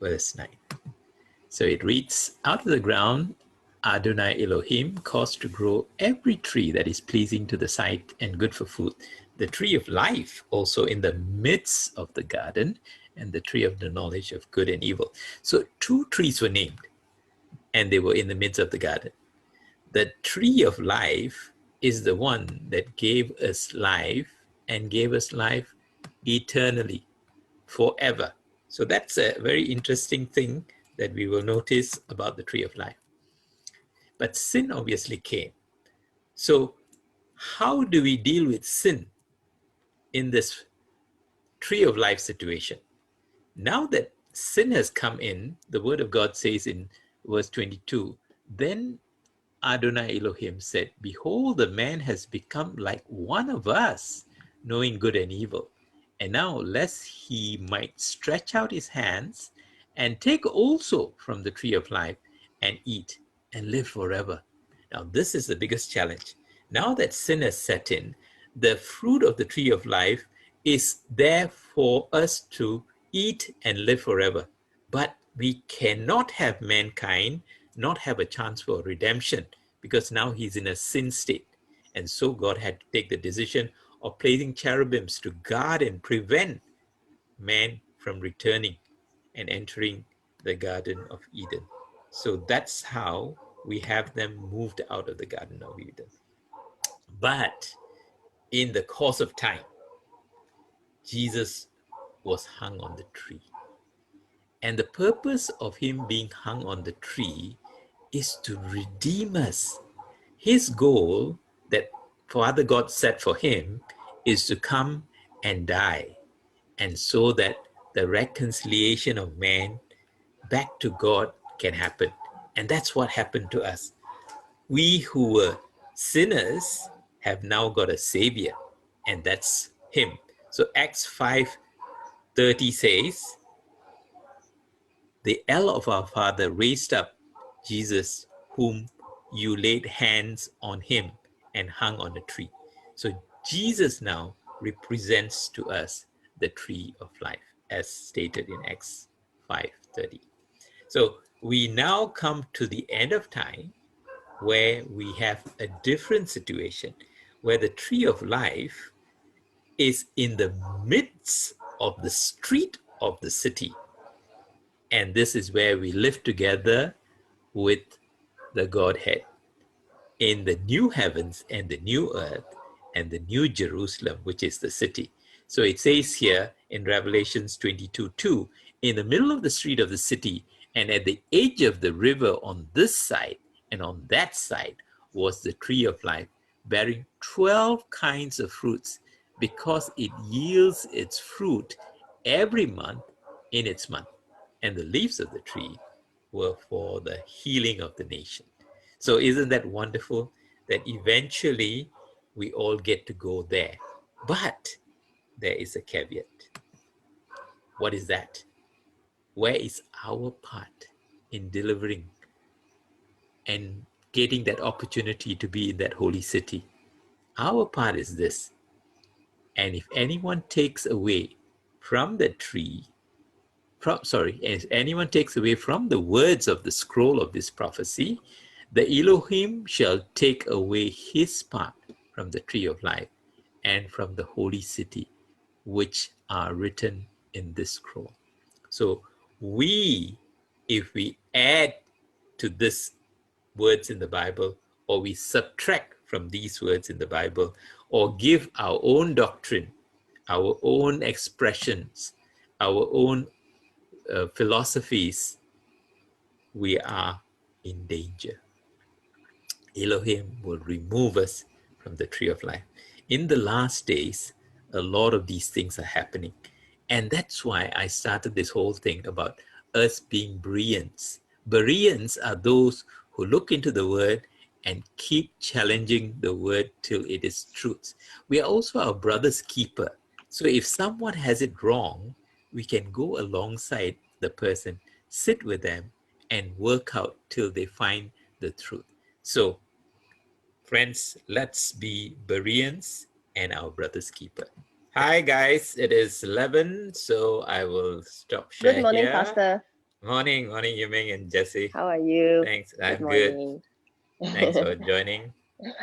verse 9. So it reads, out of the ground, Adonai Elohim caused to grow every tree that is pleasing to the sight and good for food, the tree of life also in the midst of the garden, and the tree of the knowledge of good and evil. So two trees were named, and they were in the midst of the garden. The tree of life is the one that gave us life and gave us life eternally, forever. So that's a very interesting thing that we will notice about the tree of life. But sin obviously came. So how do we deal with sin in this tree of life situation? Now that sin has come in, the word of God says in verse 22, then Adonai Elohim said, behold, the man has become like one of us, knowing good and evil. And now, lest he might stretch out his hands and take also from the tree of life and eat and live forever. Now, this is the biggest challenge. Now that sin has set in, the fruit of the tree of life is there for us to eat and live forever. But we cannot have mankind not have a chance for redemption, because now he's in a sin state. And so God had to take the decision of placing cherubims to guard and prevent man from returning and entering the Garden of Eden. So that's how we have them moved out of the Garden of Eden. But in the course of time, Jesus was hung on the tree. And the purpose of him being hung on the tree is to redeem us. His goal that Father God set for him is to come and die, and so that the reconciliation of man back to God can happen. And that's what happened to us. We who were sinners have now got a savior, and that's him. So Acts 5:30 says, the El of our Father raised up Jesus, whom you laid hands on him and hung on a tree. So Jesus now represents to us the tree of life, as stated in Acts 5:30. So we now come to the end of time, where we have a different situation, where the tree of life is in the midst of the street of the city. And this is where we live together with the Godhead in the new heavens and the new earth and the new Jerusalem, which is the city. So it says here in Revelations 22:2, in the middle of the street of the city and at the edge of the river on this side and on that side was the tree of life, bearing 12 kinds of fruits, because it yields its fruit every month in its month. And the leaves of the tree were for the healing of the nation. So isn't that wonderful that eventually we all get to go there? But there is a caveat. What is that? Where is our part in delivering and getting that opportunity to be in that holy city? Our part is this. And if anyone takes away from the tree, if anyone takes away from the words of the scroll of this prophecy, the Elohim shall take away his part from the tree of life and from the holy city, which are written in this scroll. So if we add to this words in the Bible, or we subtract from these words in the Bible, or give our own doctrine, our own expressions, our own philosophies, we are in danger. Elohim will remove us from the tree of life. In the last days, a lot of these things are happening. And that's why I started this whole thing about us being Bereans. Bereans are those who look into the word and keep challenging the word till it is truth. We are also our brother's keeper. So if someone has it wrong, we can go alongside the person, sit with them, and work out till they find the truth. So, friends, let's be Bereans and our brother's keeper. Hi guys, it is 11, so I will stop Good share morning, here. Pastor. Morning, Yiming and Jesse. How are you? Thanks, Good I'm good. morning. Thanks for joining.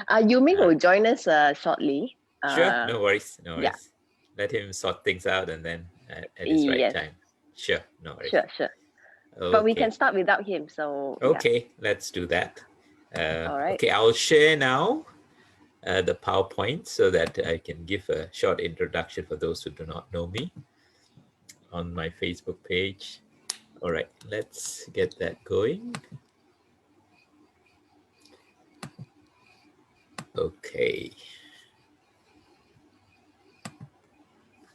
Yuming Uh, will join us shortly. sure, no worries, no Yeah, worries. Let him sort things out and then at his right yes, time. Sure, no worries. sure. But we can Okay, start without him, so yeah. okay, let's do that. All right. Okay, I'll share now the PowerPoint so that I can give a short introduction for those who do not know me on my Facebook page. All right, let's get that going. Okay.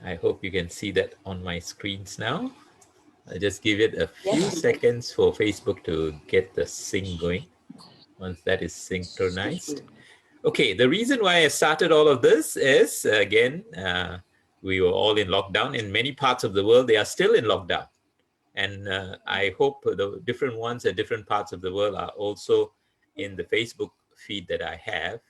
I hope you can see that on my screens now. I'll just give it a few Yes. seconds for Facebook to get the sync going. Once that is synchronized. Okay, the reason why I started all of this is, again, we were all in lockdown. In many parts of the world, they are still in lockdown. And I hope the different ones at different parts of the world are also in the Facebook feed that I have.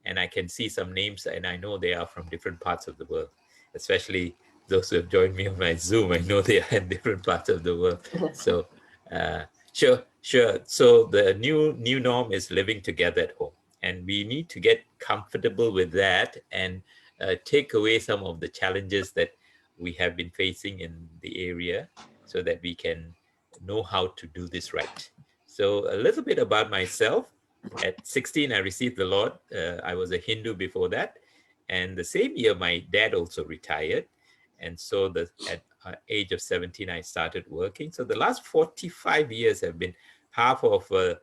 And I can see some names, and I know they are from different parts of the world, especially those who have joined me on my Zoom. I know they are in different parts of the world. So, uh, sure. So the new norm is living together at home, and we need to get comfortable with that and take away some of the challenges that we have been facing in the area, so that we can know how to do this right. So a little bit about myself. At 16, I received the Lord. I was a Hindu before that. And the same year, my dad also retired. And so at age of 17, I started working. So the last 45 years have been half of the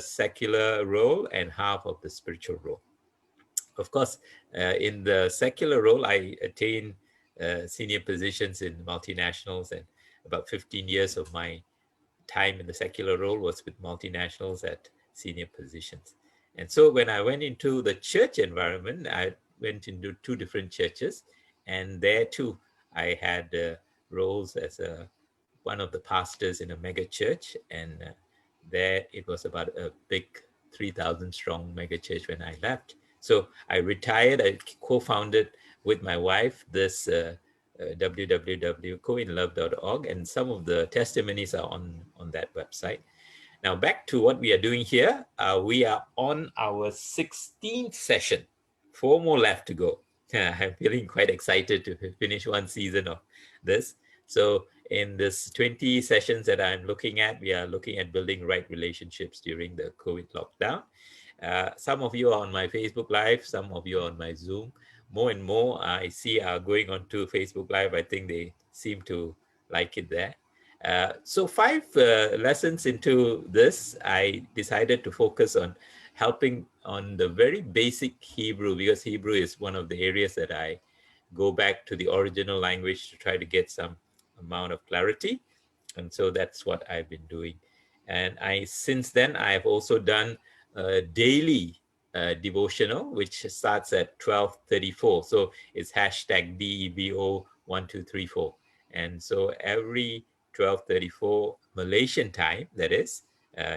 secular role and half of the spiritual role. Of course, in the secular role, I attained senior positions in multinationals, and about 15 years of my time in the secular role was with multinationals at senior positions. And so when I went into the church environment, I went into two different churches, and there too, I had roles as one of the pastors in a mega church, and there it was about a big 3,000 strong mega church when I left. So I retired. I co-founded with my wife this www.coinlove.org, and some of the testimonies are on that website. Now back to what we are doing here. We are on our 16th session. 4 more left to go. I'm feeling quite excited to finish one season of this. So in this 20 sessions that I'm looking at, we are looking at building right relationships during the COVID lockdown. Some of you are on my Facebook Live, some of you are on my Zoom. More and more I see are going on to Facebook Live. I think they seem to like it there. So 5 lessons into this, I decided to focus on helping on the very basic Hebrew, because Hebrew is one of the areas that I go back to the original language to try to get some amount of clarity. And so that's what I've been doing. And since then, I've also done a daily devotional, which starts at 12:34. So it's hashtag DEVO1234. And so every 12:34 Malaysian time, that is,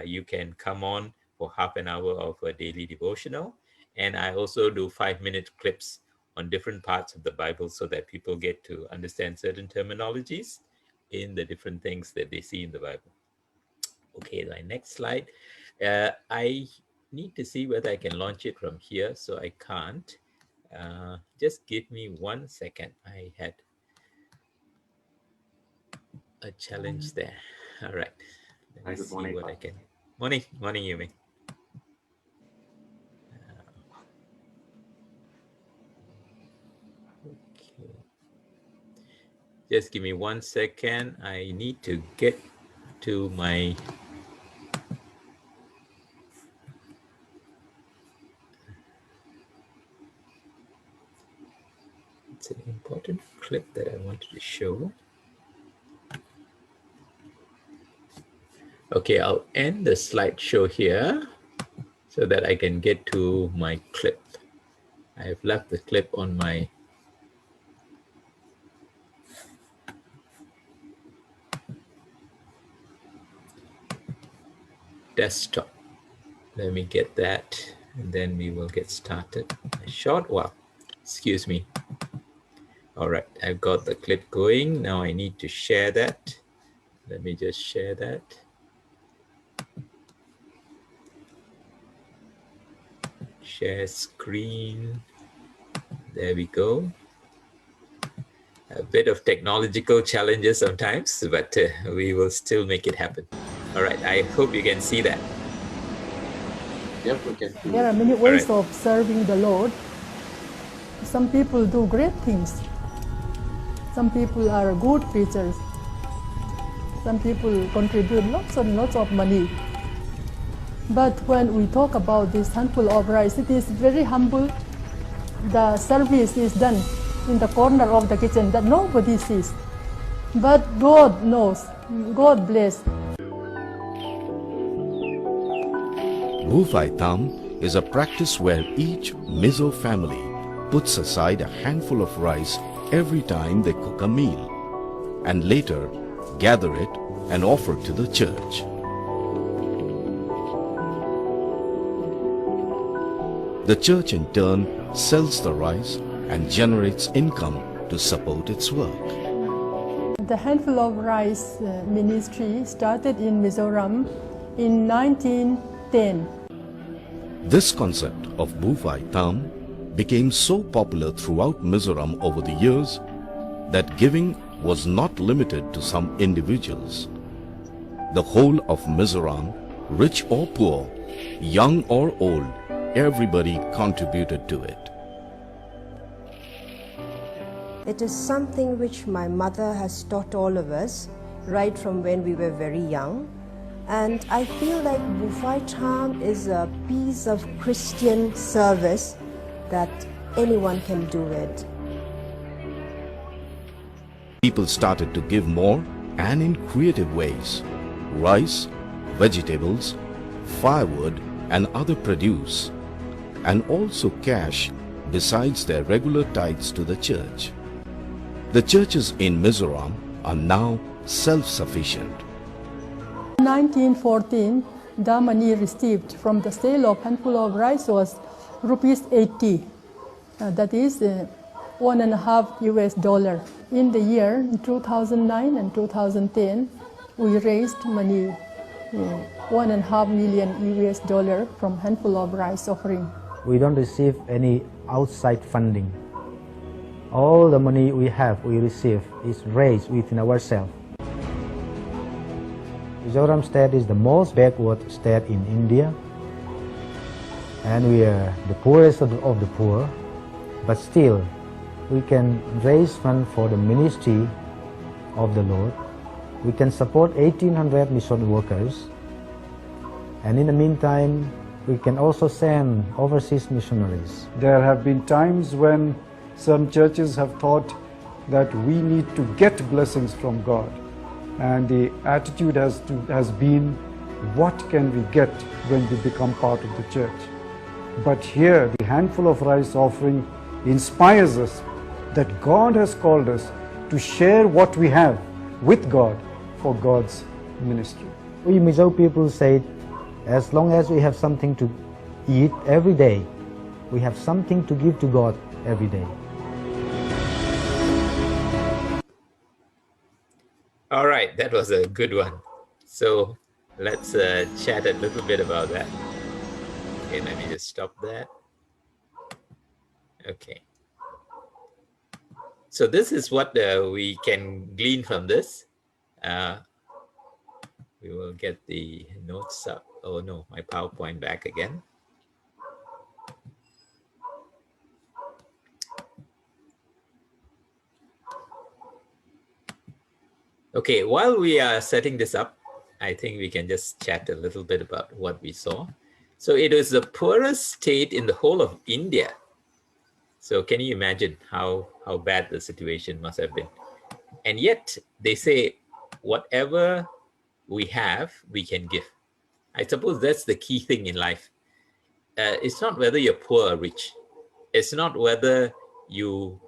you can come on for half an hour of a daily devotional. And I also do 5-minute clips on different parts of the Bible so that people get to understand certain terminologies in the different things that they see in the Bible. Okay, my next slide. I need to see whether I can launch it from here, so I can't. Just give me 1 second. I had a challenge there. All right. Let me see what I can. Morning, Yumi. Okay. Just give me 1 second. I need to get to my. It's an important clip that I wanted to show. Okay, I'll end the slideshow here so that I can get to my clip. I have left the clip on my desktop. Let me get that, and then we will get started. A short while. Excuse me. All right, I've got the clip going. Now I need to share that. Let me just share that. Share screen. There we go. A bit of technological challenges sometimes, but we will still make it happen. All right, I hope you can see that. Yep, we can see. There are many ways of serving the Lord. Some people do great things. Some people are good preachers. Some people contribute lots and lots of money. But when we talk about this handful of rice, it is very humble. The service is done in the corner of the kitchen that nobody sees. But God knows. God bless. Bufai Tham is a practice where each Mizo family puts aside a handful of rice every time they cook a meal, and later gather it and offer to the church. The church in turn sells the rice and generates income to support its work. The handful of rice ministry started in Mizoram in 1910. This concept of Bufai Tham became so popular throughout Mizoram over the years that giving was not limited to some individuals. The whole of Mizoram, rich or poor, young or old, everybody contributed to it. It is something which my mother has taught all of us right from when we were very young. And I feel like Bufai Tham is a piece of Christian service that anyone can do it. People started to give more and in creative ways. Rice, vegetables, firewood and other produce, and also cash besides their regular tithes to the church. The churches in Mizoram are now self-sufficient. In 1914, the money received from the sale of handful of rice was rupees 80. That is $1.5 US. In the year 2009 and 2010, we raised money, $1.5 million US from handful of rice offering. We don't receive any outside funding. All the money we receive is raised within ourselves. Mizoram state is the most backward state in India, and we are the poorest of the poor, but still we can raise funds for the ministry of the Lord. We can support 1,800 mission workers, and in the meantime we can also send overseas missionaries. There have been times when some churches have thought that we need to get blessings from God. And the attitude has been, what can we get when we become part of the church? But here, the handful of rice offering inspires us that God has called us to share what we have with God for God's ministry. We Mizo people say, as long as we have something to eat every day, we have something to give to God every day. All right, that was a good one. So let's chat a little bit about that. Okay, let me just stop that. Okay. So this is what we can glean from this. We will get the notes up. Oh no, my PowerPoint back again. Okay, while we are setting this up, I think we can just chat a little bit about what we saw. So it was the poorest state in the whole of India. So can you imagine how bad the situation must have been? And yet they say, whatever we have, we can give. I suppose that's the key thing in life. It's not whether you're poor or rich. It's not whether you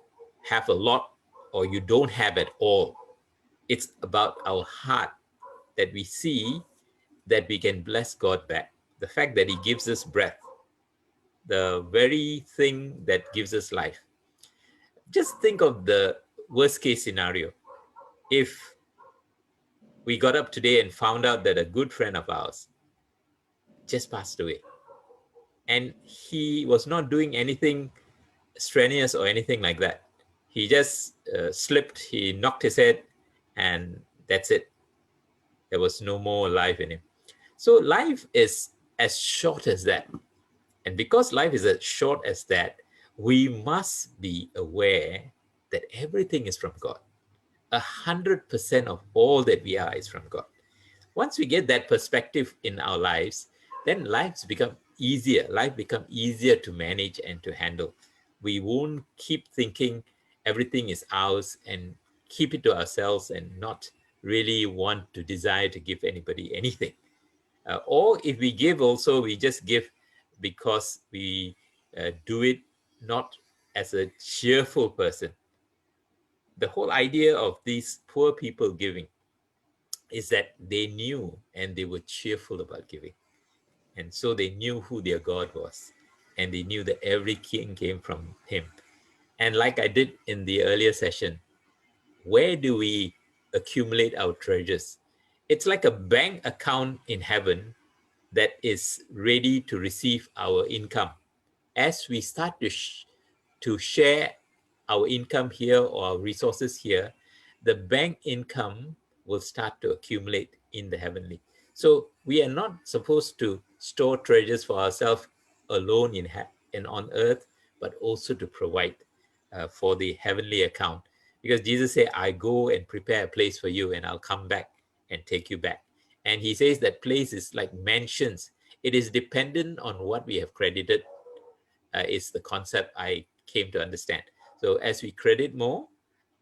have a lot or you don't have at all. It's about our heart that we see that we can bless God back. The fact that He gives us breath, the very thing that gives us life. just think of the worst case scenario. If we got up today and found out that a good friend of ours just passed away, and he was not doing anything strenuous or anything like that. He just slipped, he knocked his head, and that's it. There was no more life in him. So life is as short as that. And because life is as short as that, we must be aware that everything is from God. 100% of all that we are is from God. Once we get that perspective in our lives, then lives become easier. Life becomes easier to manage and to handle. We won't keep thinking everything is ours and keep it to ourselves and not really want to desire to give anybody anything. Or if we give also, we just give because we do it not as a cheerful person. The whole idea of these poor people giving is that they knew and they were cheerful about giving. And so they knew who their God was. And they knew that every king came from him. And like I did in the earlier session, where do we accumulate our treasures? It's like a bank account in heaven that is ready to receive our income. As we start to share our income here or our resources here, the bank income will start to accumulate in the heavenly. So we are not supposed to store treasures for ourselves alone in on earth, but also to provide for the heavenly account. Because Jesus said, I go and prepare a place for you and I'll come back and take you back. And he says that place is like mansions. It is dependent on what we have credited, is the concept I came to understand. So as we credit more,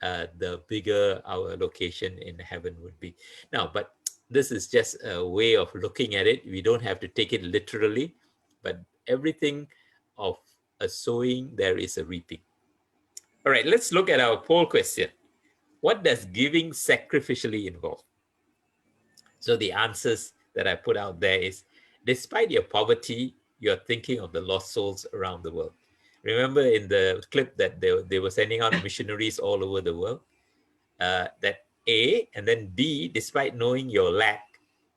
the bigger our location in heaven would be. Now, but this is just a way of looking at it. We don't have to take it literally, but everything of a sowing, there is a reaping. All right, let's look at our poll question. What does giving sacrificially involve? So the answers that I put out there is, despite your poverty, you're thinking of the lost souls around the world. Remember in the clip that they were sending out missionaries all over the world? That A, and then B, despite knowing your lack,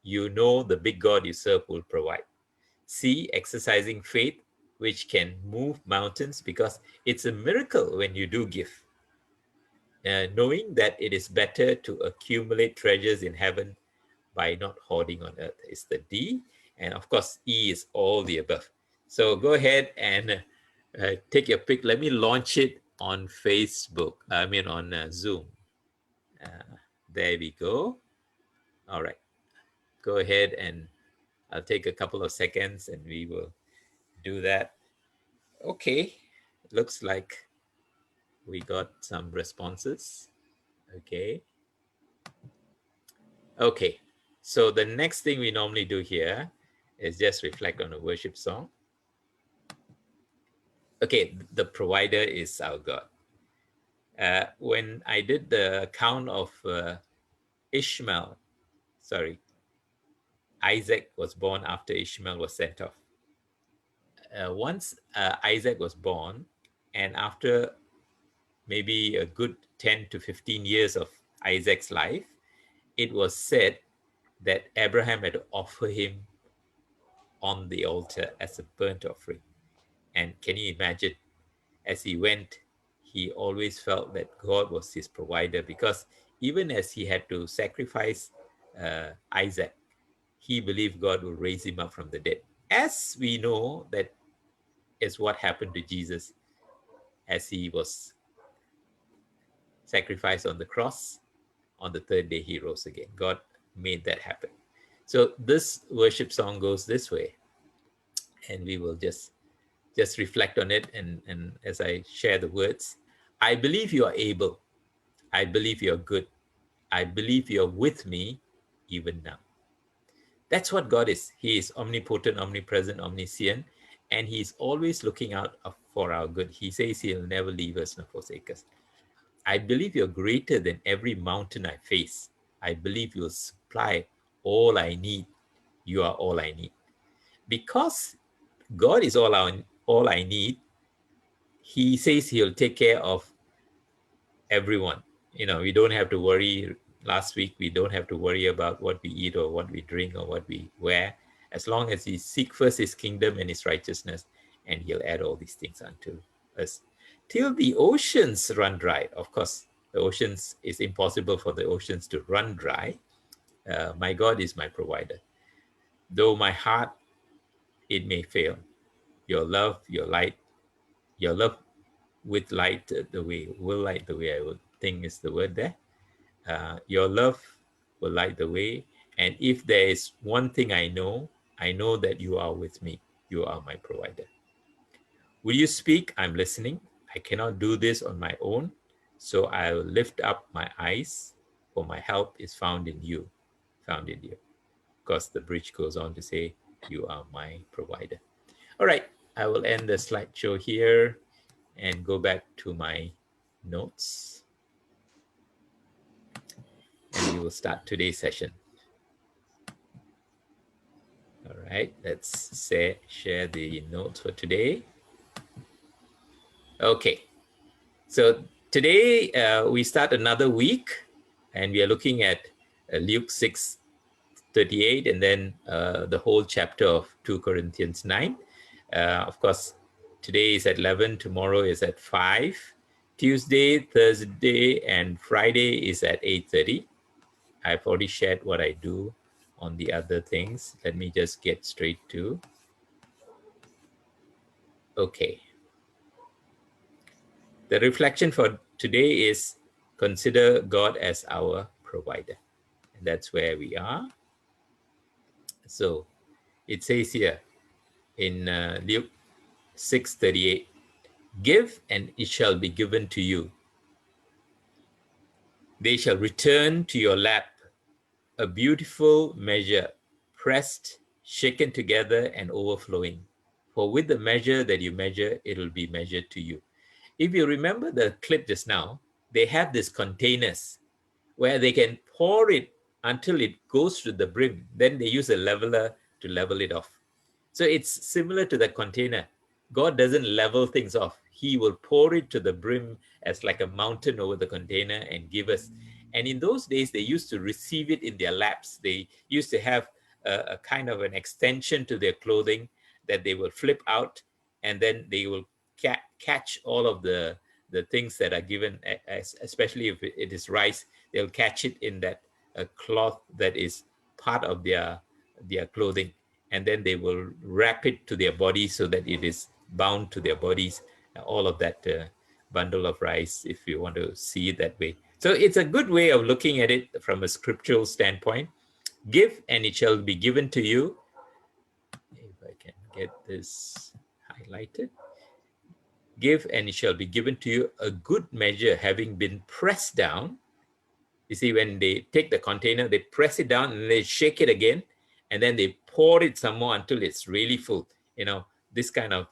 you know the big God you serve will provide. C, exercising faith, which can move mountains because it's a miracle when you do give. Knowing that it is better to accumulate treasures in heaven by not hoarding on earth is the D. And of course, E is all the above. So go ahead and take your pick. Let me launch it on Facebook, on Zoom. There we go. All right. Go ahead and I'll take a couple of seconds and we will do that. Okay. Looks like we got some responses. Okay. Okay. So the next thing we normally do here is just reflect on a worship song. Okay, the provider is our God. When I did the count of Isaac was born after Ishmael was sent off. Once Isaac was born, and after maybe a good 10 to 15 years of Isaac's life, it was said that Abraham had to offer him on the altar as a burnt offering. And can you imagine, as he went, he always felt that God was his provider, because even as he had to sacrifice Isaac, he believed God will raise him up from the dead. As we know, that is what happened to Jesus as he was sacrificed on the cross. On the third day, he rose again. God made that happen. So this worship song goes this way, and we will just reflect on it. And as I share the words, I believe you are able. I believe you're good. I believe you're with me even now. That's what God is. He is omnipotent, omnipresent, omniscient, and he's always looking out for our good. He says he'll never leave us nor forsake us. I believe you're greater than every mountain I face. I believe you'll supply all I need. You are all I need. Because God is all I need, he says he'll take care of everyone. We don't have to worry. Last week, we don't have to worry about what we eat or what we drink or what we wear, as long as we seek first his kingdom and his righteousness, and he'll add all these things unto us. Till the oceans run dry. Of course, the oceans, is impossible for the oceans to run dry. My God is my provider. Though my heart, it may fail. Your love, your light, your love with light the way, will light the way, I would think is the word there. Your love will light the way. And if there is one thing I know that you are with me. You are my provider. Will you speak? I'm listening. I cannot do this on my own. So I will lift up my eyes, for my help is found in you. Found in you. Of course, the bridge goes on to say, you are my provider. All right, I will end the slideshow here and go back to my notes. And we will start today's session. All right, let's share the notes for today. Okay, so today we start another week, and we are looking at Luke 6:38, and then the whole chapter of 2 Corinthians 9. Of course, today is at 11, tomorrow is at 5, Tuesday, Thursday, and Friday is at 8:30. I've already shared what I do on the other things. Let me just get straight to. Okay. The reflection for today is consider God as our provider. And that's where we are. So it says here in Luke 6:38, give and it shall be given to you. They shall return to your lap, a beautiful measure, pressed, shaken together and overflowing. For with the measure that you measure, it'll be measured to you. If you remember the clip just now, they have these containers where they can pour it until it goes to the brim. Then they use a leveler to level it off. So it's similar to the container. God doesn't level things off. He will pour it to the brim as like a mountain over the container and give us. And in those days, they used to receive it in their laps. They used to have a kind of an extension to their clothing that they will flip out, and then they will catch all of the things that are given, especially if it is rice, they'll catch it in that cloth that is part of their clothing, and then they will wrap it to their body so that it is bound to their bodies, all of that bundle of rice, if you want to see it that way. So it's a good way of looking at it from a scriptural standpoint. Give and it shall be given to you. If I can get this highlighted. Give and it shall be given to you, a good measure having been pressed down. You see, when they take the container, they press it down and they shake it again, and then they pour it some more until it's really full. This kind of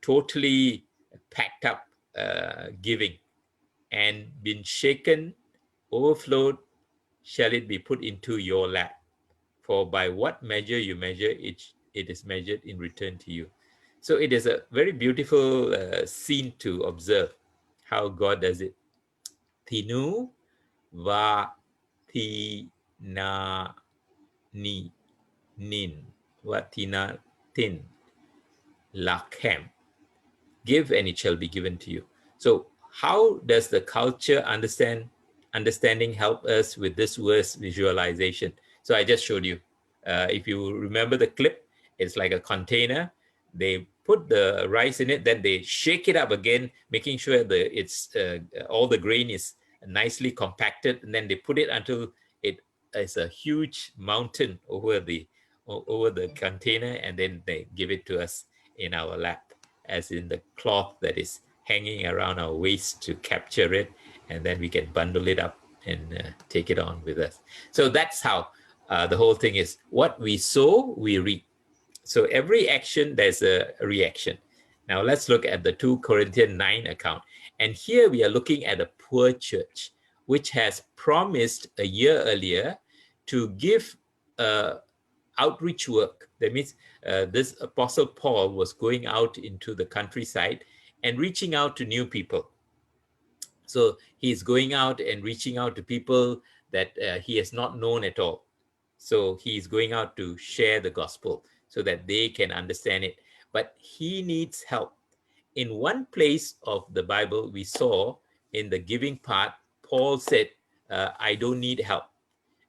totally packed up giving, and been shaken, overflowed, shall it be put into your lap. For by what measure you measure, it is measured in return to you. So it is a very beautiful scene to observe how God does it. Tinu va tina ni nin va tina tin lakem. Give and it shall be given to you. So how does the culture understanding help us with this verse visualization? So I just showed you. If you remember the clip, it's like a container. They put the rice in it, then they shake it up again, making sure that it's all the grain is nicely compacted, and then they put it until it is a huge mountain over the container, and then they give it to us in our lap, as in the cloth that is hanging around our waist to capture it, and then we can bundle it up and take it on with us. So that's how the whole thing is. What we sow, we reap. So every action, there's a reaction. Now let's look at the 2 Corinthians 9 account. And here we are looking at a poor church, which has promised a year earlier to give outreach work. That means this Apostle Paul was going out into the countryside and reaching out to new people. So he's going out and reaching out to people that he has not known at all. So he's going out to share the gospel so that they can understand it. But he needs help. In one place of the Bible, we saw in the giving part, Paul said, I don't need help.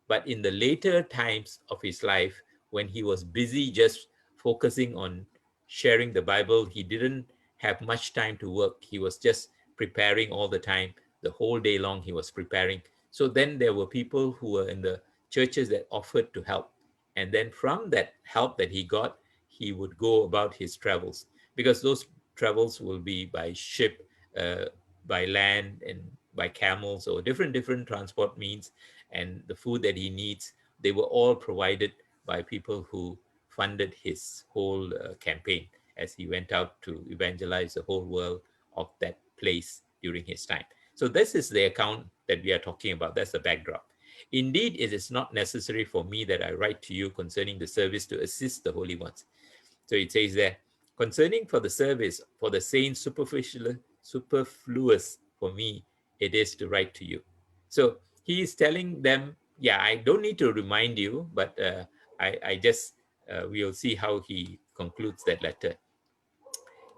But in the later times of his life, when he was busy just focusing on sharing the Bible, he didn't have much time to work. He was just preparing all the time. The whole day long, he was preparing. So then there were people who were in the churches that offered to help. And then from that help that he got, he would go about his travels, because those travels will be by ship, by land, and by camels, or different transport means. And the food that he needs, they were all provided by people who funded his whole campaign as he went out to evangelize the whole world of that place during his time. So this is the account that we are talking about. That's the backdrop. Indeed, it is not necessary for me that I write to you concerning the service to assist the holy ones. So it says there, concerning for the service for the saints, superfluous for me it is to write to you. So he is telling them, yeah, I don't need to remind you, but I just, we'll see how he concludes that letter.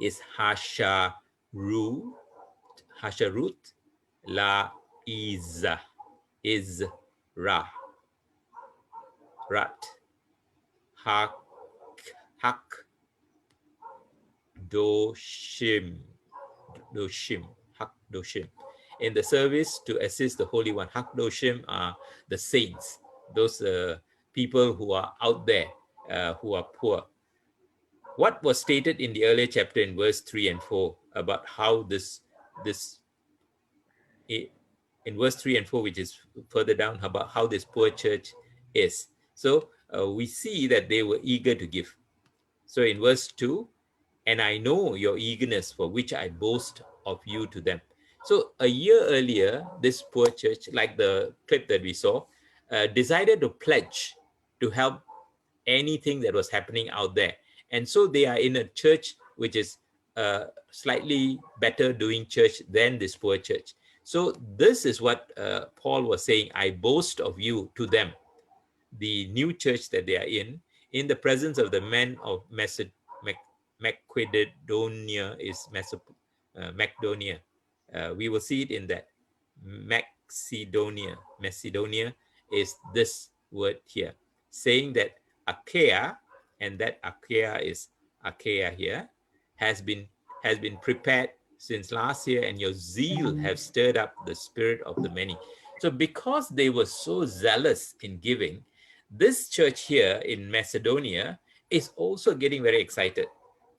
Is Hasharut La Iza Ra Rat Hak Doshim Hakdoshim. In the service to assist the Holy One. Hakdoshim are the saints, those people who are out there, who are poor. What was stated in the earlier chapter in verse 3 and 4 about how this in verse 3 and 4, which is further down, about how this poor church is. So we see that they were eager to give. So in verse 2, and I know your eagerness for which I boast of you to them. So a year earlier, this poor church, like the clip that we saw, decided to pledge to help anything that was happening out there. And so they are in a church which is slightly better doing church than this poor church. So this is what Paul was saying, I boast of you to them, the new church that they are in the presence of the men of Macedonia is Macedonia. We will see it in that. Macedonia is this word here, saying that Achaia, and that Achaia is Achaia here, has been prepared since last year, and your zeal have stirred up the spirit of the many. So because they were so zealous in giving, this church here in Macedonia is also getting very excited.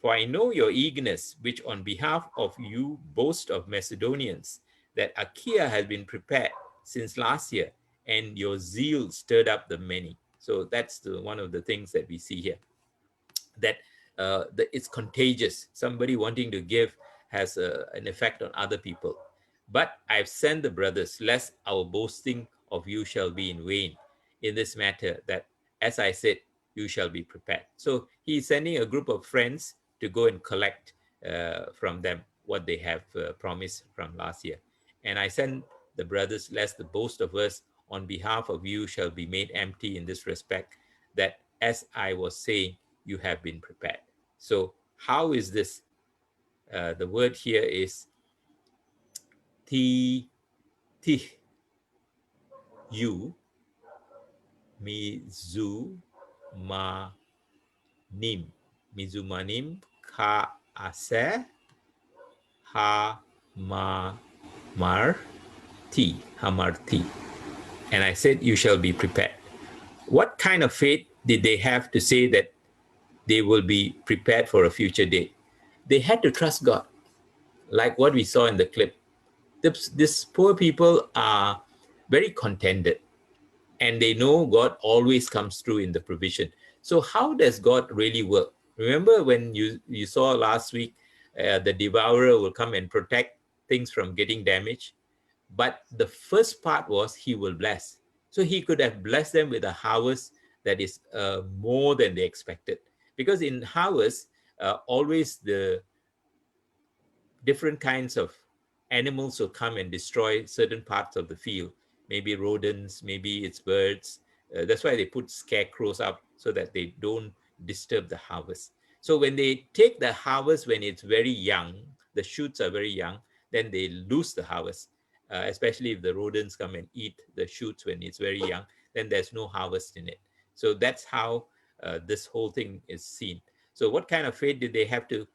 For I know your eagerness, which on behalf of you boast of Macedonians, that Achaia has been prepared since last year, and your zeal stirred up the many. So that's one of the things that we see here, that it's contagious. Somebody wanting to give has an effect on other people. But I've sent the brothers, lest our boasting of you shall be in vain in this matter, that, as I said, you shall be prepared. So he's sending a group of friends to go and collect from them what they have promised from last year. And I send the brothers, lest the boast of us on behalf of you shall be made empty in this respect, that, as I was saying, you have been prepared. So how is this? The word here is ti you mizumanim ka ase hamarti. And I said, you shall be prepared. What kind of faith did they have to say that they will be prepared for a future day? They had to trust God, like what we saw in the clip. These poor people are very contented, and they know God always comes through in the provision. So how does God really work? Remember when you saw last week, the devourer will come and protect things from getting damaged? But the first part was he will bless. So he could have blessed them with a harvest that is more than they expected. Because in harvest, always the different kinds of animals will come and destroy certain parts of the field, maybe rodents, maybe it's birds. That's why they put scarecrows up so that they don't disturb the harvest. So when they take the harvest when it's very young, the shoots are very young, then they lose the harvest, especially if the rodents come and eat the shoots when it's very young, then there's no harvest in it. So that's how this whole thing is seen. So what kind of faith did they have to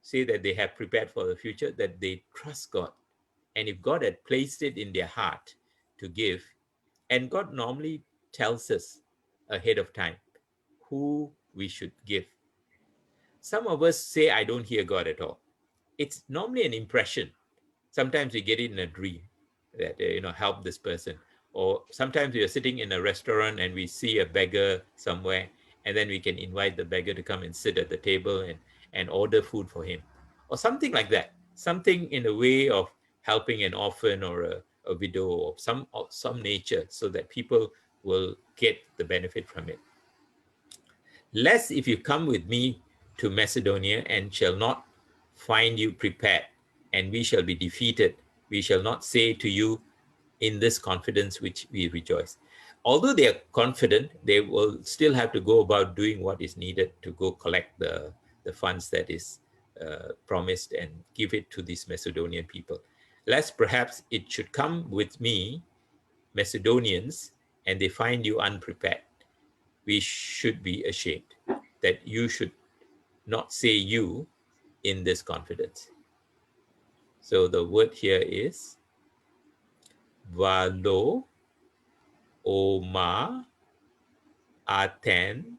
say that they have prepared for the future? That they trust God. And if God had placed it in their heart to give, and God normally tells us ahead of time who we should give. Some of us say, I don't hear God at all. It's normally an impression. Sometimes we get it in a dream that, help this person. Or sometimes we are sitting in a restaurant and we see a beggar somewhere, and then we can invite the beggar to come and sit at the table and order food for him. Or something like that. Something in a way of helping an orphan or a widow of some nature, so that people will get the benefit from it. Lest if you come with me to Macedonia and shall not find you prepared, and we shall be defeated, we shall not say to you, in this confidence which we rejoice. Although they are confident, they will still have to go about doing what is needed to go collect the funds that is promised and give it to these Macedonian people. Lest perhaps it should come with me, Macedonians, and they find you unprepared. We should be ashamed that you should not say you in this confidence. So the word here is valo oma aten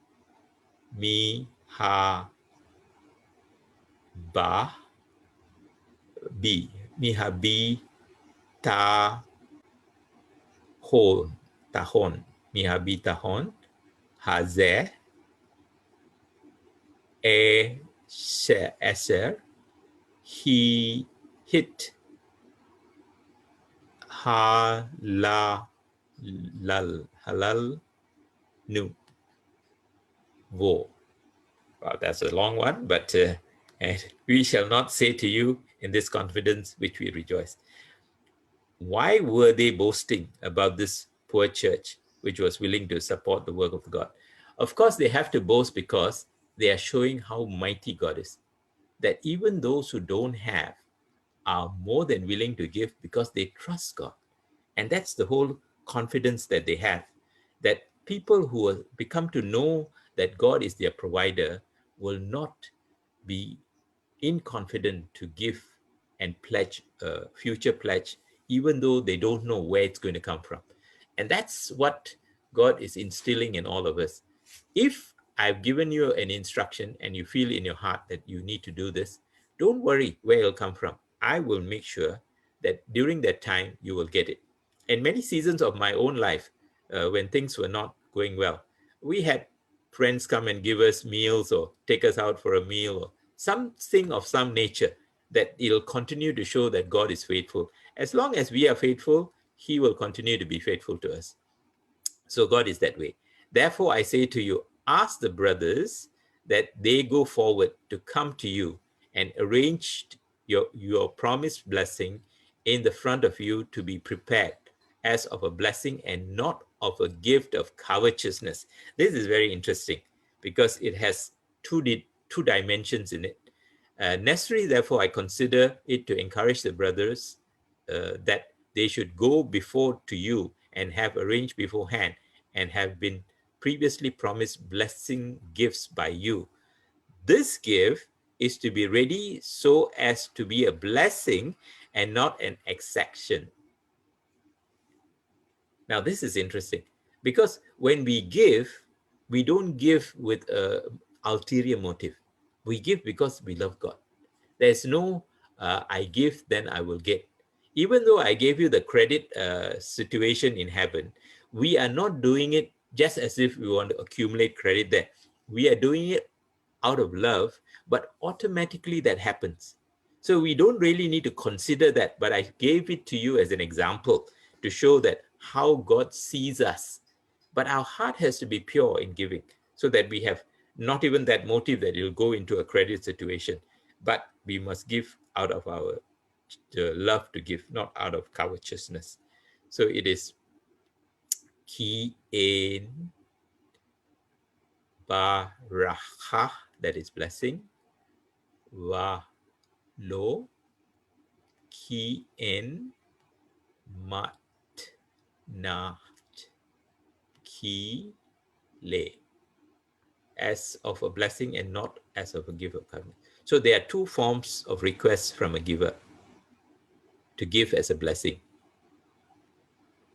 mi ha ba bi mi ha bi ta hon tahon mi ha bi tahon haze e eser he hit halal nu vo. Well, that's a long one, but we shall not say to you in this confidence which we rejoice. Why were they boasting about this poor church which was willing to support the work of God? Of course, they have to boast because they are showing how mighty God is. That even those who don't have are more than willing to give because they trust God. And that's the whole confidence that they have, that people who have become to know that God is their provider will not be inconfident to give and pledge a future pledge, even though they don't know where it's going to come from. And that's what God is instilling in all of us. If I've given you an instruction and you feel in your heart that you need to do this, don't worry where it'll come from. I will make sure that during that time you will get it. In many seasons of my own life, when things were not going well, we had friends come and give us meals or take us out for a meal or something of some nature that it'll continue to show that God is faithful. As long as we are faithful, he will continue to be faithful to us. So God is that way. Therefore, I say to you, ask the brothers that they go forward to come to you and arrange your promised blessing in the front of you to be prepared as of a blessing and not of a gift of covetousness. This is very interesting because it has two dimensions in it. Necessary, therefore, I consider it to encourage the brothers that they should go before to you and have arranged beforehand and have been previously promised blessing gifts by you. This gift is to be ready so as to be a blessing and not an exaction. Now, this is interesting because when we give, we don't give with an ulterior motive. We give because we love God. There's no, I give, then I will get. Even though I gave you the credit situation in heaven, we are not doing it just as if we want to accumulate credit there. We are doing it out of love, but automatically that happens. So we don't really need to consider that, but I gave it to you as an example to show that how God sees us. But our heart has to be pure in giving so that we have not even that motive that you'll go into a credit situation, but we must give out of our the love to give, not out of covetousness. So it is ki en baracha, that is blessing, va lo ki en mat na ki le, as of a blessing and not as of a giver of covenant. So there are two forms of requests from a giver: to give as a blessing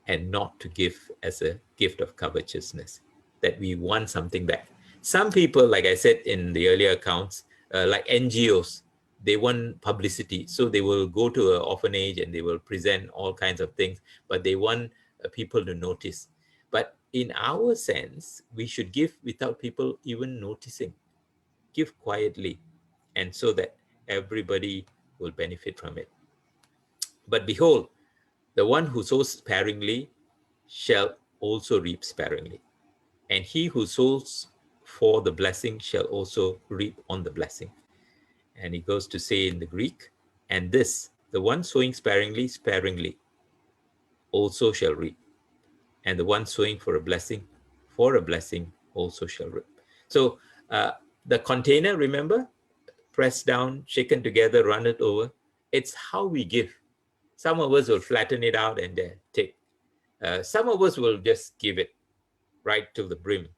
and not to give as a gift of covetousness, that we want something back. Some people, like I said in the earlier accounts, like NGOs, they want publicity. So they will go to an orphanage and they will present all kinds of things, but they want people to notice. But in our sense, we should give without people even noticing. Give quietly, and so that everybody will benefit from it. But behold, the one who sows sparingly shall also reap sparingly, and he who sows for the blessing shall also reap on the blessing. And he goes to say in the Greek, and this, the one sowing sparingly, sparingly also shall reap, and the one sowing for a blessing also shall reap. So the container, remember, pressed down, shaken together, run it over. It's how we give. Some of us will flatten it out and take. Some of us will just give it right to the brim,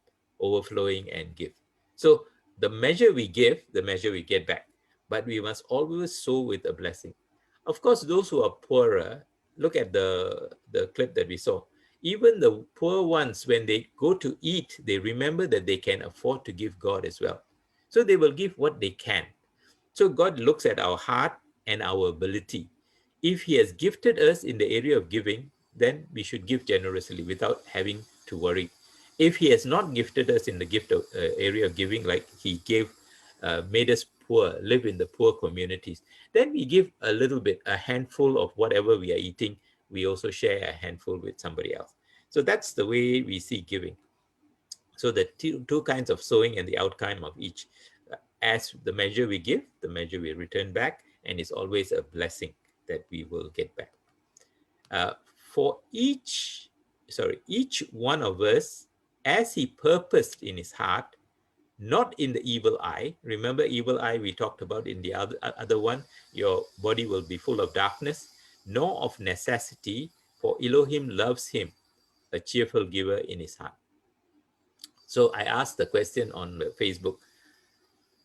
overflowing and give. So the measure we give, the measure we get back. But we must always sow with a blessing. Of course, those who are poorer, look at the clip that we saw. Even the poor ones, when they go to eat, they remember that they can afford to give God as well. So they will give what they can. So God looks at our heart and our ability. If he has gifted us in the area of giving, then we should give generously without having to worry. If he has not gifted us in the gift of area of giving, like he gave, made us poor, live in the poor communities, then we give a little bit, a handful of whatever we are eating. We also share a handful with somebody else. So that's the way we see giving. So the two kinds of sowing and the outcome of each. As the measure we give, the measure we return back, and it's always a blessing that we will get back. For each one of us, as he purposed in his heart, not in the evil eye. Remember, evil eye we talked about in the other one. Your body will be full of darkness, nor of necessity, for Elohim loves him, a cheerful giver in his heart. So I asked the question on Facebook,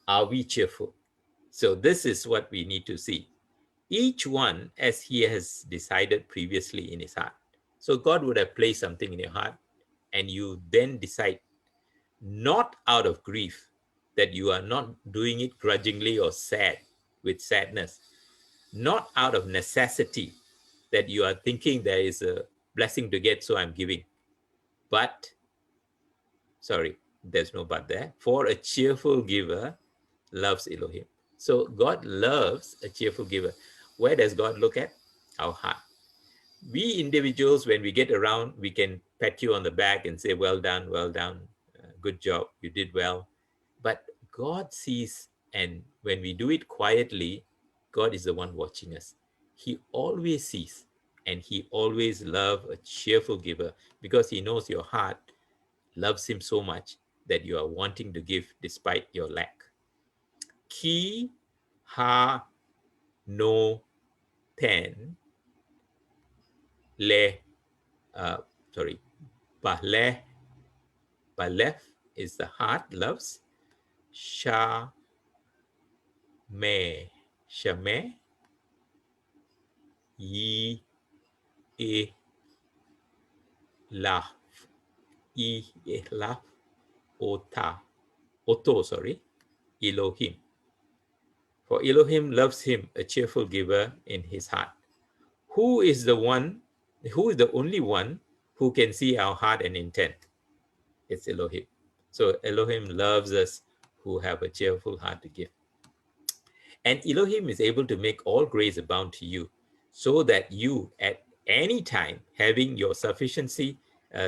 are we cheerful? So this is what we need to see. Each one as he has decided previously in his heart. So God would have placed something in your heart, and you then decide, not out of grief, that you are not doing it grudgingly or sad, with sadness, not out of necessity, that you are thinking there is a blessing to get, so I'm giving, but, sorry, there's no but there, for a cheerful giver loves Elohim. So God loves a cheerful giver. Where does God look at? Our heart. We individuals, when we get around, we can pat you on the back and say, well done, good job, you did well. But God sees, and when we do it quietly, God is the one watching us. He always sees, and he always loves a cheerful giver, because he knows your heart loves him so much that you are wanting to give despite your lack. Ki ha no ten le balef is the heart loves. Sha me shame yi e laf oto Elohim. For Elohim loves him, a cheerful giver in his heart. Who is the only one who can see our heart and intent? It's Elohim. So Elohim loves us who have a cheerful heart to give. And Elohim is able to make all grace abound to you, so that you at any time, having your sufficiency,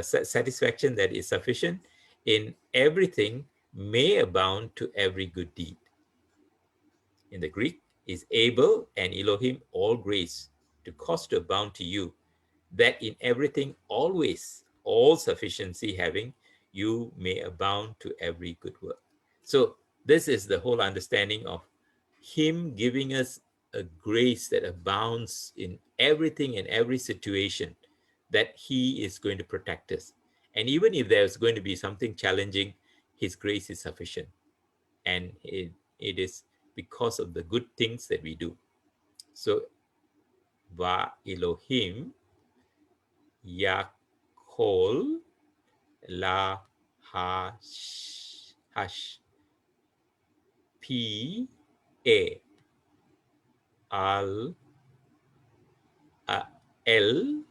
satisfaction that is sufficient in everything, may abound to every good deed. In the Greek, is able, and Elohim, all grace, to cause to abound to you, that in everything always, all sufficiency having, you may abound to every good work. So this is the whole understanding of him giving us a grace that abounds in everything and every situation, that he is going to protect us. And even if there's going to be something challenging, his grace is sufficient. And it is because of the good things that we do. So, Va Elohim Yakol La Hash P A Al El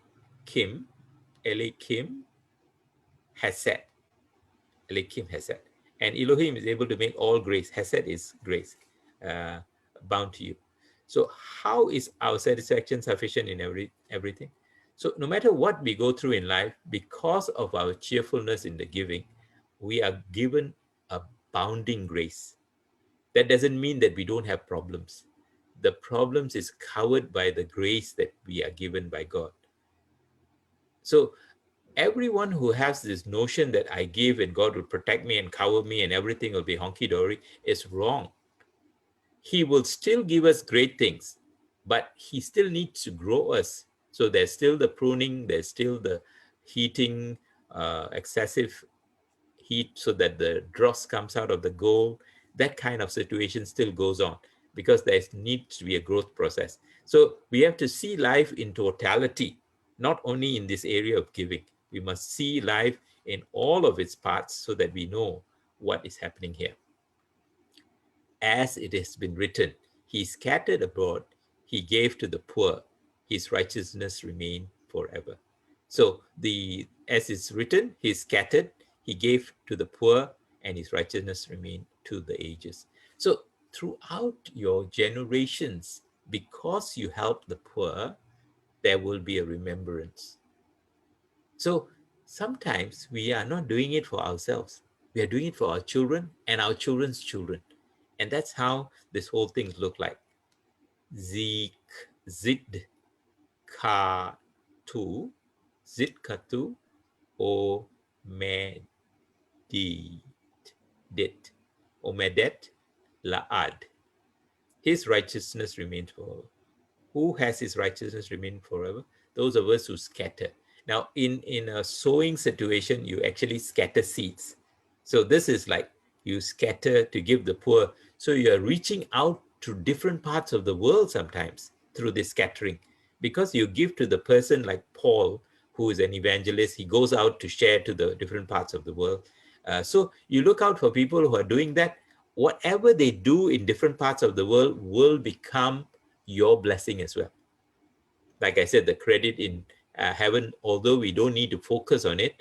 Kim Elikim Hesed. Elikim Hesed. And Elohim is able to make all grace. Hesed is grace, bound to you. So how is our satisfaction sufficient in everything? So no matter what we go through in life, because of our cheerfulness in the giving, we are given abounding grace. That doesn't mean that we don't have problems. The problems is covered by the grace that we are given by God. So everyone who has this notion that I give and God will protect me and cover me and everything will be honky-dory is wrong. He will still give us great things, but he still needs to grow us. So there's still the pruning, there's still the heating, excessive heat so that the dross comes out of the gold. That kind of situation still goes on because there needs to be a growth process. So we have to see life in totality, not only in this area of giving. We must see life in all of its parts so that we know what is happening here. As it has been written, he scattered abroad, he gave to the poor, his righteousness remained forever. So as it's written, he scattered, he gave to the poor, and his righteousness remained to the ages. So throughout your generations, because you help the poor, there will be a remembrance. So sometimes we are not doing it for ourselves. We are doing it for our children and our children's children. And that's how this whole thing look like. Zik, Zid, Ka, Tu, Zid, Ka, Tu, O, Me, Di, Dit, Omedet, Laad. His righteousness remains forever. Who has his righteousness remain forever? Those of us who scatter. Now, in a sowing situation, you actually scatter seeds. So this is like you scatter to give the poor. So you are reaching out to different parts of the world sometimes through this scattering. Because you give to the person like Paul, who is an evangelist, he goes out to share to the different parts of the world. So you look out for people who are doing that. Whatever they do in different parts of the world will become your blessing as well. Like I said, the credit in heaven, although we don't need to focus on it,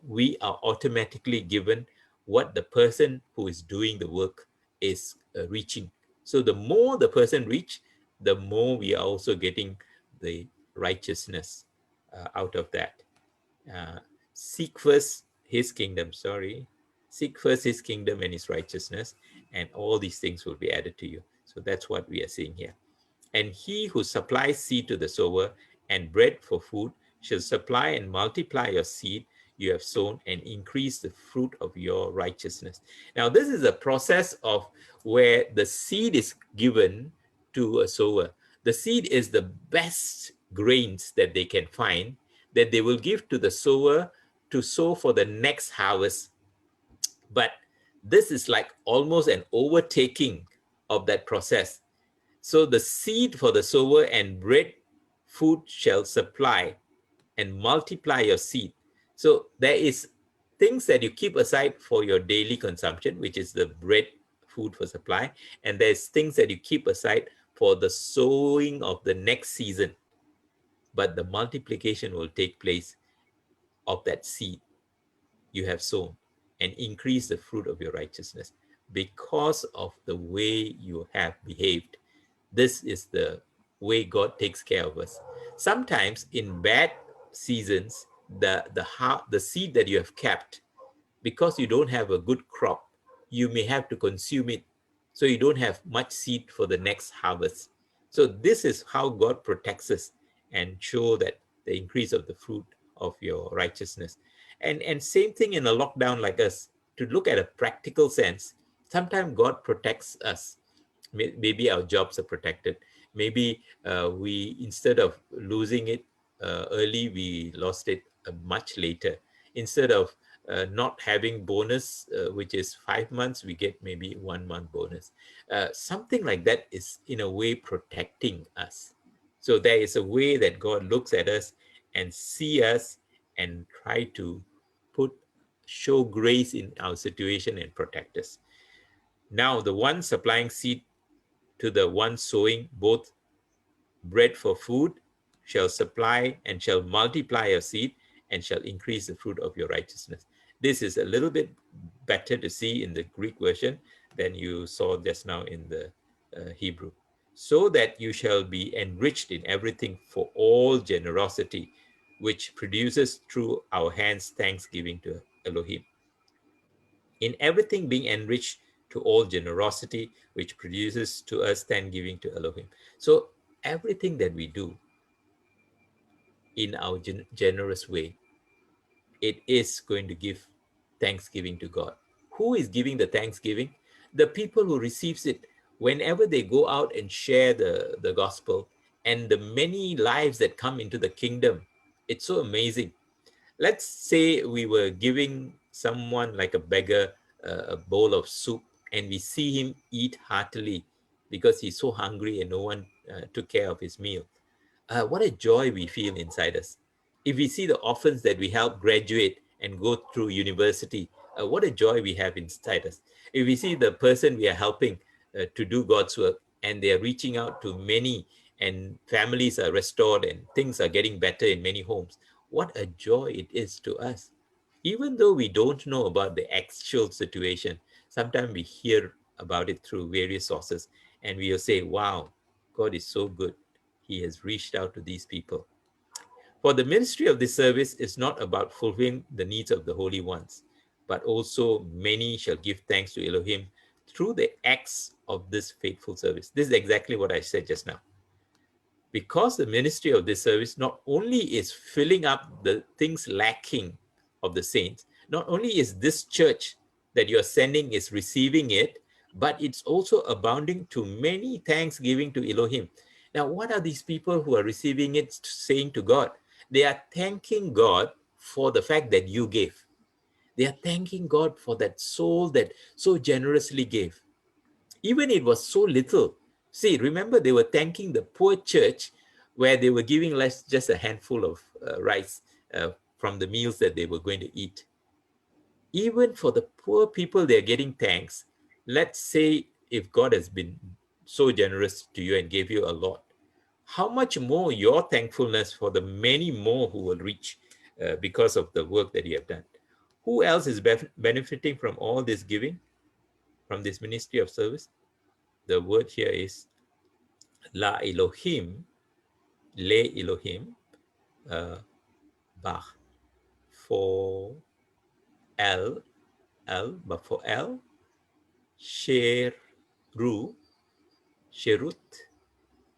we are automatically given what the person who is doing the work is reaching. So the more the person reach, the more we are also getting the righteousness out of that. Seek first his kingdom, seek first his kingdom and his righteousness, and all these things will be added to you. So that's what we are seeing here. And he who supplies seed to the sower and bread for food shall supply and multiply your seed you have sown and increase the fruit of your righteousness. Now, this is a process of where the seed is given to a sower. The seed is the best grains that they can find that they will give to the sower to sow for the next harvest. But this is like almost an overtaking of that process. So the seed for the sower and bread, food shall supply and multiply your seed. So there is things that you keep aside for your daily consumption, which is the bread, food for supply. And there's things that you keep aside for the sowing of the next season. But the multiplication will take place of that seed you have sown and increase the fruit of your righteousness because of the way you have behaved. This is the way God takes care of us. Sometimes in bad seasons, the seed that you have kept, because you don't have a good crop, you may have to consume it so you don't have much seed for the next harvest. So this is how God protects us and show that the increase of the fruit of your righteousness. And same thing in a lockdown like us, to look at a practical sense, sometimes God protects us. Maybe our jobs are protected. Maybe we, instead of losing it early, we lost it much later. Instead of not having bonus, which is 5 months, we get maybe 1 month bonus. Something like that is in a way protecting us. So there is a way that God looks at us and see us and try to show grace in our situation and protect us. Now, the one supplying seed to the one sowing both bread for food shall supply and shall multiply your seed and shall increase the fruit of your righteousness. This is a little bit better to see in the Greek version than you saw just now in the Hebrew. So that you shall be enriched in everything for all generosity, which produces through our hands thanksgiving to Elohim. In everything being enriched to all generosity, which produces to us thanksgiving to Elohim. So everything that we do in our generous way, it is going to give thanksgiving to God. Who is giving the thanksgiving? The people who receives it whenever they go out and share the gospel, and the many lives that come into the kingdom. It's so amazing. Let's say we were giving someone like a beggar a bowl of soup, and we see him eat heartily because he's so hungry and no one took care of his meal. What a joy we feel inside us. If we see the orphans that we help graduate and go through university, what a joy we have inside us. If we see the person we are helping to do God's work and they are reaching out to many and families are restored and things are getting better in many homes, what a joy it is to us. Even though we don't know about the actual situation, sometimes we hear about it through various sources and we'll say, wow, God is so good. He has reached out to these people. For the ministry of this service is not about fulfilling the needs of the holy ones, but also many shall give thanks to Elohim through the acts of this faithful service. This is exactly what I said just now. Because the ministry of this service not only is filling up the things lacking of the saints, not only is this church that you're sending is receiving it, but it's also abounding to many thanksgiving to Elohim. Now, what are these people who are receiving it saying to God? They are thanking God for the fact that you gave. They are thanking God for that soul that so generously gave. Even it was so little. See, remember they were thanking the poor church where they were giving less, just a handful of rice from the meals that they were going to eat. Even for the poor people, they're getting thanks. Let's say if God has been so generous to you and gave you a lot, how much more your thankfulness for the many more who will reach because of the work that you have done. Who else is benefiting from all this giving, from this ministry of service? The word here is La Elohim, Le Elohim, Bach, for L, but for L, Sheru, Sherut,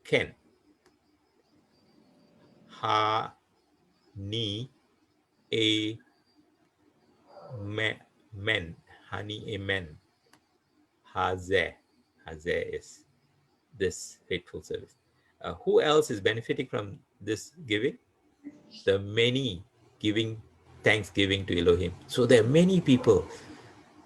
Ken, Ha, Ni, A, Men, Hani, Amen, Hazeh. Hazeh is this faithful service. Who else is benefiting from this giving? The many giving thanksgiving to Elohim. So there are many people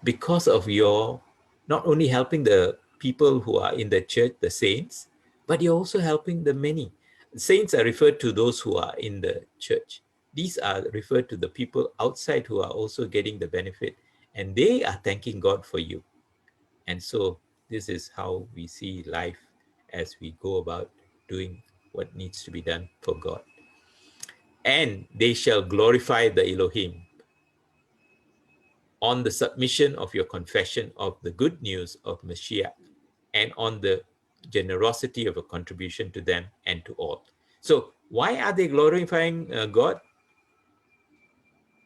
because of your not only helping the people who are in the church, the saints, but you're also helping the many. Saints are referred to those who are in the church. These are referred to the people outside who are also getting the benefit, and they are thanking God for you. And so this is how we see life as we go about doing what needs to be done for God. And they shall glorify the Elohim on the submission of your confession of the good news of Mashiach and on the generosity of a contribution to them and to all. So why are they glorifying God?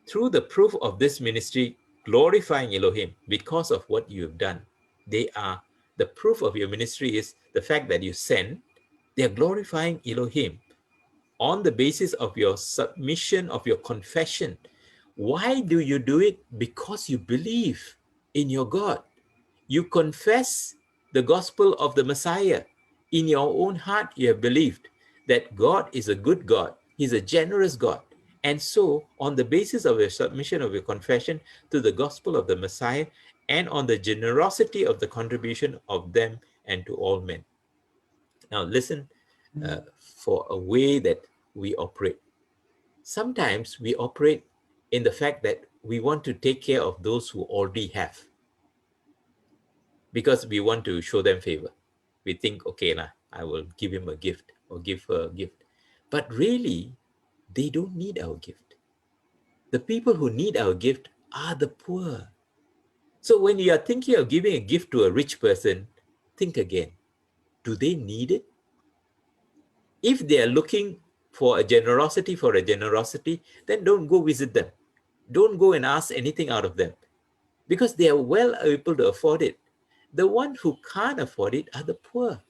Through the proof of this ministry, glorifying Elohim because of what you have done. They are the proof of your ministry is the fact that you send. They are glorifying Elohim on the basis of your submission, of your confession. Why do you do it? Because you believe in your God. You confess the gospel of the Messiah. In your own heart, you have believed that God is a good God. He's a generous God. And so, on the basis of your submission, of your confession to the gospel of the Messiah, and on the generosity of the contribution of them and to all men. Now, listen for a way that we operate. Sometimes we operate in the fact that we want to take care of those who already have, because we want to show them favor. We think, okay, lah, I will give him a gift or give her a gift. But really, they don't need our gift. The people who need our gift are the poor. So when you are thinking of giving a gift to a rich person, think again. Do they need it? If they are looking for a generosity, then don't go visit them. Don't go and ask anything out of them, because they are well able to afford it. The ones who can't afford it are the poor.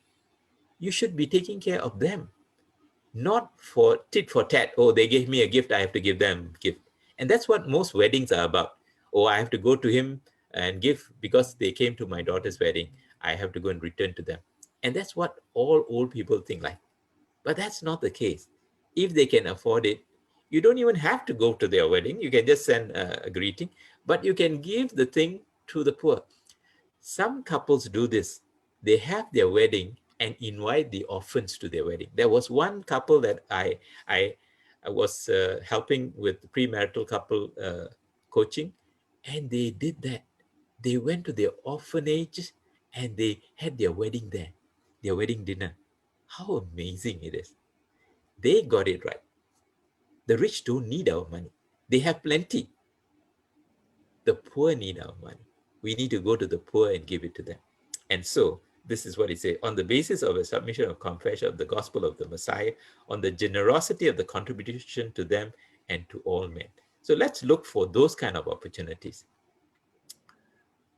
You should be taking care of them, not for tit for tat. Oh, they gave me a gift, I have to give them a gift. And that's what most weddings are about. Oh, I have to go to him and give because they came to my daughter's wedding. I have to go and return to them. And that's what all old people think like. But that's not the case. If they can afford it, you don't even have to go to their wedding. You can just send a greeting, but you can give the thing to the poor. Some couples do this. They have their wedding and invite the orphans to their wedding. There was one couple that I was helping with premarital couple coaching, and they did that. They went to their orphanage and they had their wedding there, their wedding dinner. How amazing it is. They got it right. The rich don't need our money. They have plenty. The poor need our money. We need to go to the poor and give it to them. And so this is what he said: on the basis of a submission of confession of the gospel of the Messiah, on the generosity of the contribution to them and to all men. So let's look for those kind of opportunities.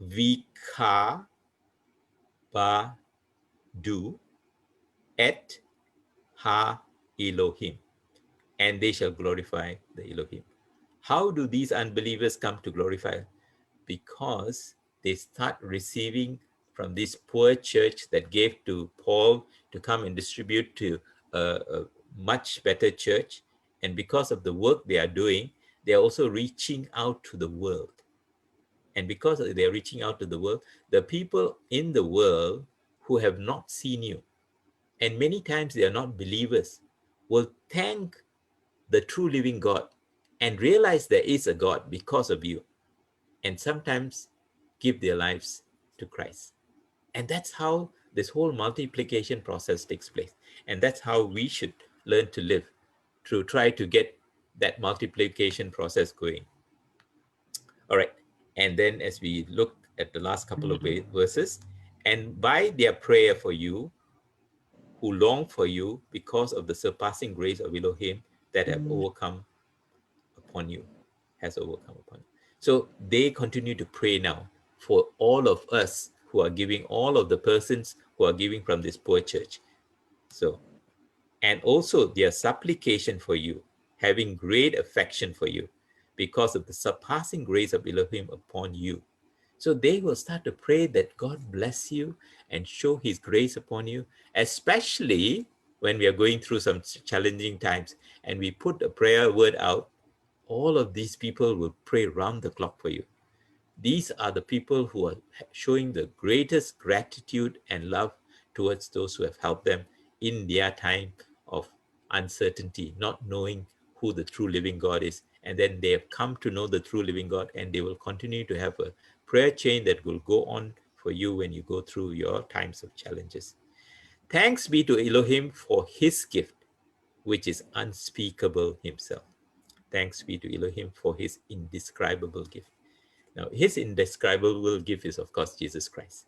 Vika ba du et ha Elohim, and they shall glorify the Elohim. How do these unbelievers come to glorify? Because they start receiving from this poor church that gave to Paul to come and distribute to a much better church. And because of the work they are doing, they are also reaching out to the world. And because they are reaching out to the world, the people in the world who have not seen you, and many times they are not believers, will thank the true living God and realize there is a God because of you, and sometimes give their lives to Christ. And that's how this whole multiplication process takes place. And that's how we should learn to live, to try to get that multiplication process going. All right. And then as we look at the last couple of verses, and by their prayer for you, who long for you because of the surpassing grace of Elohim that have overcome upon you, has overcome upon you. So they continue to pray now for all of us who are giving, all of the persons who are giving from this poor church. So, and also their supplication for you, having great affection for you because of the surpassing grace of Elohim upon you. So they will start to pray that God bless you and show his grace upon you, especially when we are going through some challenging times and we put a prayer word out. All of these people will pray round the clock for you. These are the people who are showing the greatest gratitude and love towards those who have helped them in their time of uncertainty, not knowing who the true living God is. And then they have come to know the true living God, and they will continue to have a prayer chain that will go on for you when you go through your times of challenges. Thanks be to Elohim for his gift, which is unspeakable himself. Thanks be to Elohim for his indescribable gift. Now, his indescribable gift is, of course, Jesus Christ.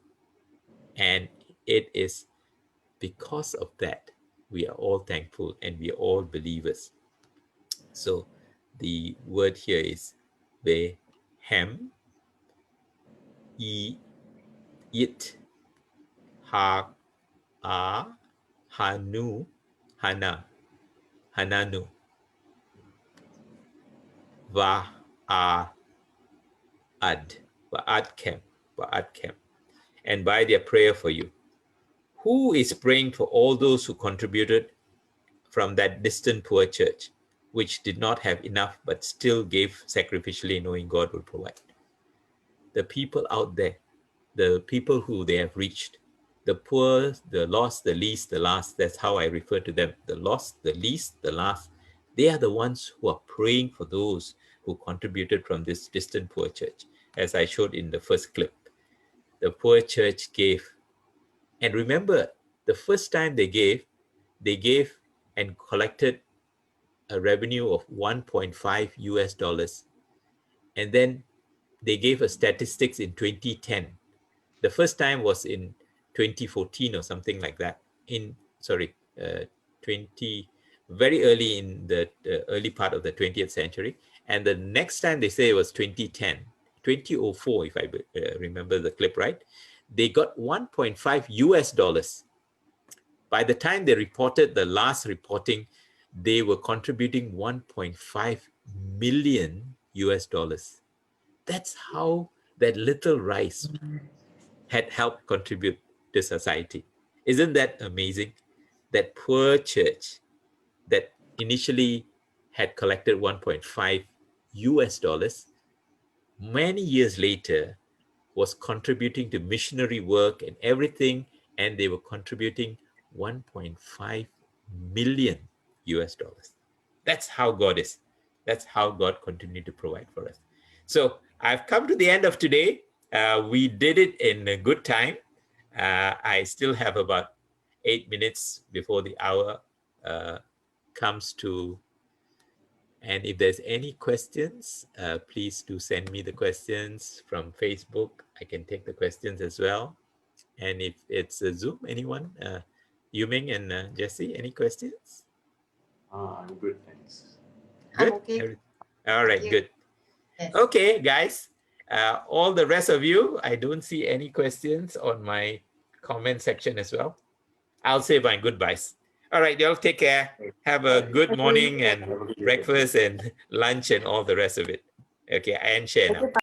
And it is because of that we are all thankful and we are all believers. So the word here is Behem, E, It, Hananu, Va'adkem, and by their prayer for you. Who is praying for all those who contributed from that distant poor church, which did not have enough but still gave sacrificially, knowing God will provide? The people out there, the people who they have reached, the poor, the lost, the least, the last. That's how I refer to them. The lost, the least, the last. They are the ones who are praying for those who contributed from this distant poor church. As I showed in the first clip, the poor church gave. And remember, the first time they gave and collected a revenue of 1.5 US dollars. And then they gave a statistics in 2010. The first time was in 2014 or something like that. Very early in the early part of the 20th century. And the next time they say it was 2010, 2004, if I remember the clip right. They got 1.5 US dollars. By the time they reported the last reporting, they were contributing 1.5 million US dollars. That's how that little rice had helped contribute to society. Isn't that amazing? That poor church that initially had collected 1.5 US dollars, many years later was contributing to missionary work and everything, and they were contributing 1.5 million US dollars. That's how God is. That's how God continued to provide for us. So I've come to the end of today. We did it in a good time. I still have about 8 minutes before the hour comes to. And if there's any questions, please do send me the questions from Facebook. I can take the questions as well. And if it's a Zoom, anyone, Yuming and Jesse, any questions? I'm good, thanks. Good? I'm okay. All right, good. Yes. Okay, guys. All the rest of you, I don't see any questions on my comment section as well. I'll say my goodbyes. All right, y'all take care. Have a good morning and breakfast and lunch and all the rest of it. Okay, I end share now.